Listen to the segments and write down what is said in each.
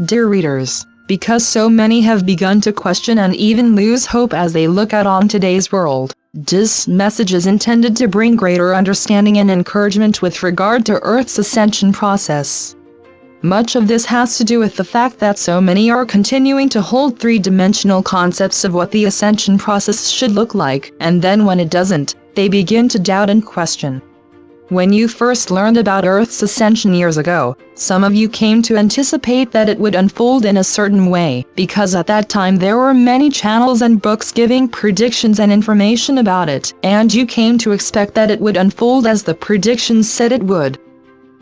Dear readers, because so many have begun to question and even lose hope as they look out on today's world, this message is intended to bring greater understanding and encouragement with regard to Earth's ascension process. Much of this has to do with the fact that so many are continuing to hold three-dimensional concepts of what the ascension process should look like, and then when it doesn't, they begin to doubt and question. When you first learned about Earth's ascension years ago, some of you came to anticipate that it would unfold in a certain way, because at that time there were many channels and books giving predictions and information about it, and you came to expect that it would unfold as the predictions said it would.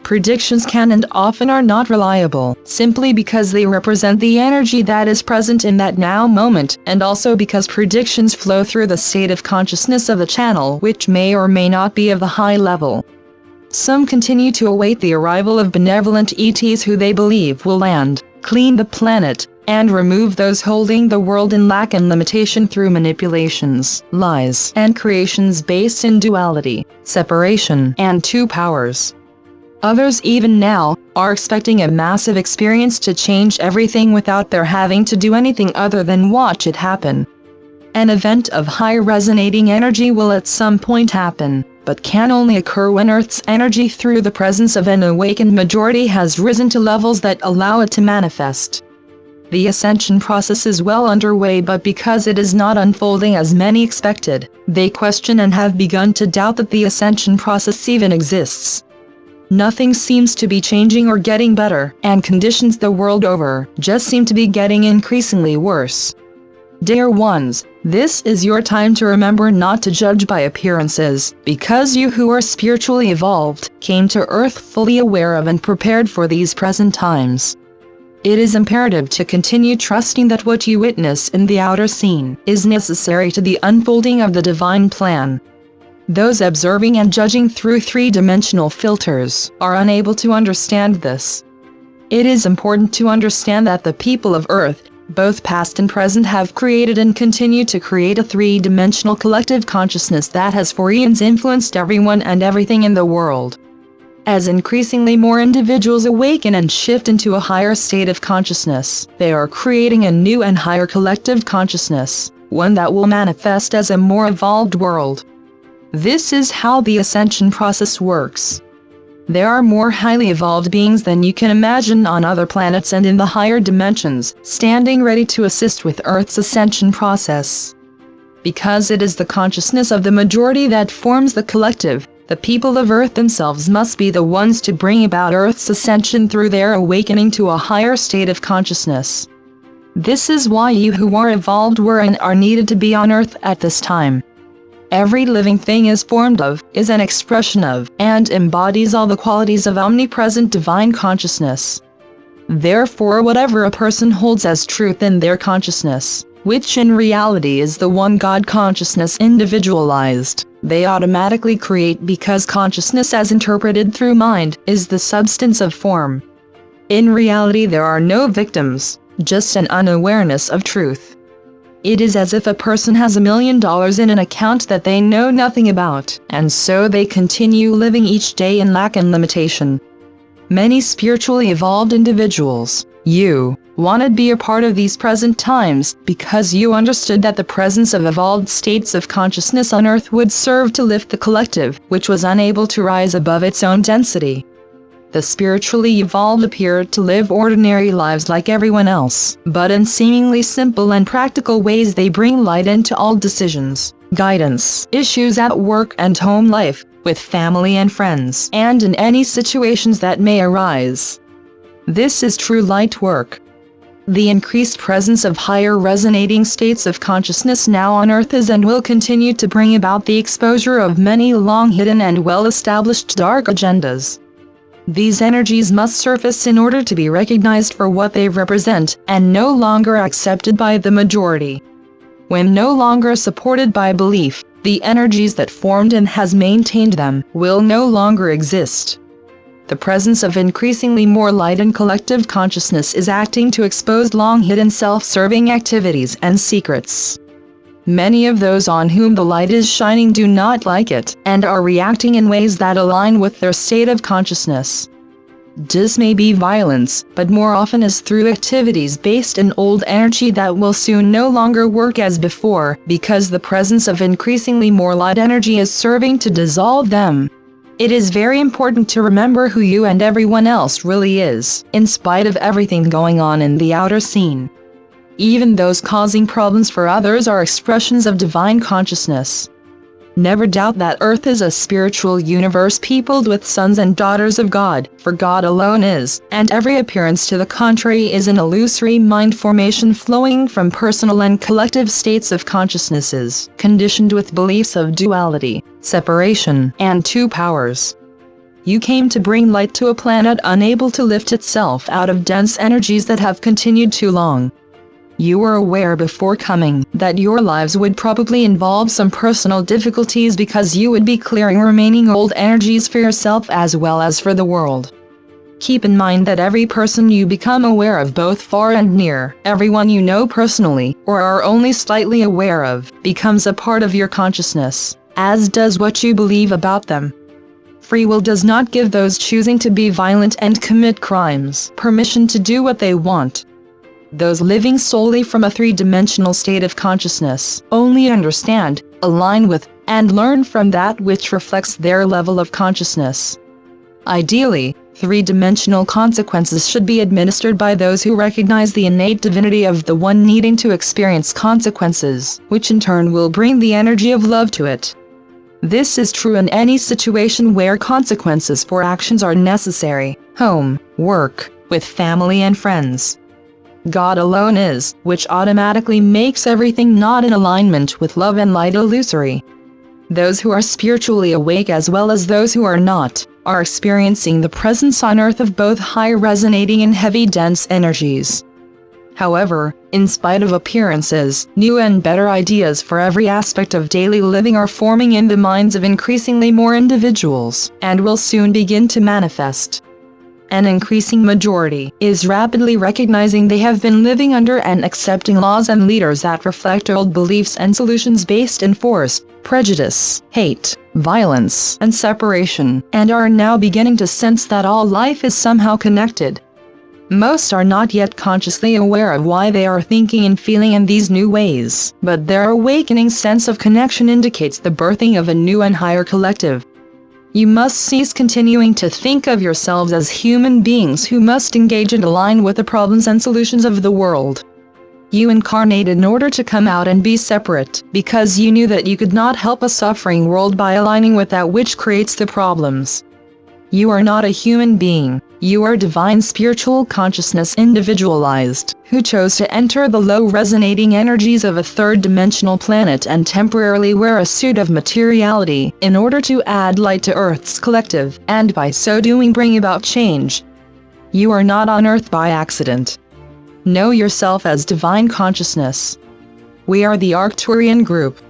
Predictions can and often are not reliable, simply because they represent the energy that is present in that now moment, and also because predictions flow through the state of consciousness of the channel, which may or may not be of the high level. Some continue to await the arrival of benevolent ETs who they believe will land, clean the planet, and remove those holding the world in lack and limitation through manipulations, lies, and creations based in duality, separation, and two powers. Others even now are expecting a massive experience to change everything without their having to do anything other than watch it happen. An event of high resonating energy will at some point happen, but can only occur when Earth's energy through the presence of an awakened majority has risen to levels that allow it to manifest. The ascension process is well underway, but because it is not unfolding as many expected, they question and have begun to doubt that the ascension process even exists. Nothing seems to be changing or getting better, and conditions the world over just seem to be getting increasingly worse. Dear ones, this is your time to remember not to judge by appearances, because you who are spiritually evolved came to Earth fully aware of and prepared for these present times. It is imperative to continue trusting that what you witness in the outer scene is necessary to the unfolding of the divine plan. Those observing and judging through three-dimensional filters are unable to understand this. It is important to understand that the people of Earth, both past and present, have created and continue to create a three-dimensional collective consciousness that has for eons influenced everyone and everything in the world. As increasingly more individuals awaken and shift into a higher state of consciousness, they are creating a new and higher collective consciousness, one that will manifest as a more evolved world. This is how the ascension process works. There are more highly evolved beings than you can imagine on other planets and in the higher dimensions, standing ready to assist with Earth's ascension process. Because it is the consciousness of the majority that forms the collective, the people of Earth themselves must be the ones to bring about Earth's ascension through their awakening to a higher state of consciousness. This is why you who are evolved were and are needed to be on Earth at this time. Every living thing is formed of, is an expression of, and embodies all the qualities of omnipresent divine consciousness. Therefore, whatever a person holds as truth in their consciousness, which in reality is the one God consciousness individualized, they automatically create, because consciousness as interpreted through mind is the substance of form. In reality there are no victims, just an unawareness of truth. It is as if a person has $1 million in an account that they know nothing about, and so they continue living each day in lack and limitation. Many spiritually evolved individuals, you, wanted to be a part of these present times because you understood that the presence of evolved states of consciousness on Earth would serve to lift the collective, which was unable to rise above its own density. The spiritually evolved appeared to live ordinary lives like everyone else, but in seemingly simple and practical ways they bring light into all decisions, guidance, issues at work and home life, with family and friends, and in any situations that may arise. This is true light work. The increased presence of higher resonating states of consciousness now on Earth is and will continue to bring about the exposure of many long-hidden and well-established dark agendas. These energies must surface in order to be recognized for what they represent, and no longer accepted by the majority. When no longer supported by belief, the energies that formed and has maintained them will no longer exist. The presence of increasingly more light and collective consciousness is acting to expose long-hidden self-serving activities and secrets. Many of those on whom the light is shining do not like it, and are reacting in ways that align with their state of consciousness. This may be violence, but more often is through activities based in old energy that will soon no longer work as before, because the presence of increasingly more light energy is serving to dissolve them. It is very important to remember who you and everyone else really is, in spite of everything going on in the outer scene. Even those causing problems for others are expressions of divine consciousness. Never doubt that Earth is a spiritual universe peopled with sons and daughters of God, for God alone is, and every appearance to the contrary is an illusory mind formation flowing from personal and collective states of consciousnesses, conditioned with beliefs of duality, separation, and two powers. You came to bring light to a planet unable to lift itself out of dense energies that have continued too long. You were aware before coming that your lives would probably involve some personal difficulties because you would be clearing remaining old energies for yourself as well as for the world. Keep in mind that every person you become aware of both far and near, everyone you know personally, or are only slightly aware of, becomes a part of your consciousness, as does what you believe about them. Free will does not give those choosing to be violent and commit crimes permission to do what they want. Those living solely from a three-dimensional state of consciousness only understand, align with, and learn from that which reflects their level of consciousness. Ideally, three-dimensional consequences should be administered by those who recognize the innate divinity of the one needing to experience consequences, which in turn will bring the energy of love to it. This is true in any situation where consequences for actions are necessary: home, work, with family and friends. God alone is, which automatically makes everything not in alignment with love and light illusory. Those who are spiritually awake as well as those who are not, are experiencing the presence on Earth of both high resonating and heavy dense energies. However, in spite of appearances, new and better ideas for every aspect of daily living are forming in the minds of increasingly more individuals, and will soon begin to manifest. An increasing majority is rapidly recognizing they have been living under and accepting laws and leaders that reflect old beliefs and solutions based in force, prejudice, hate, violence, and separation, and are now beginning to sense that all life is somehow connected. Most are not yet consciously aware of why they are thinking and feeling in these new ways, but their awakening sense of connection indicates the birthing of a new and higher collective. You must cease continuing to think of yourselves as human beings who must engage and align with the problems and solutions of the world. You incarnated in order to come out and be separate, because you knew that you could not help a suffering world by aligning with that which creates the problems. You are not a human being, you are divine spiritual consciousness individualized, who chose to enter the low resonating energies of a third-dimensional planet and temporarily wear a suit of materiality in order to add light to Earth's collective, and by so doing bring about change. You are not on Earth by accident. Know yourself as divine consciousness. We are the Arcturian group.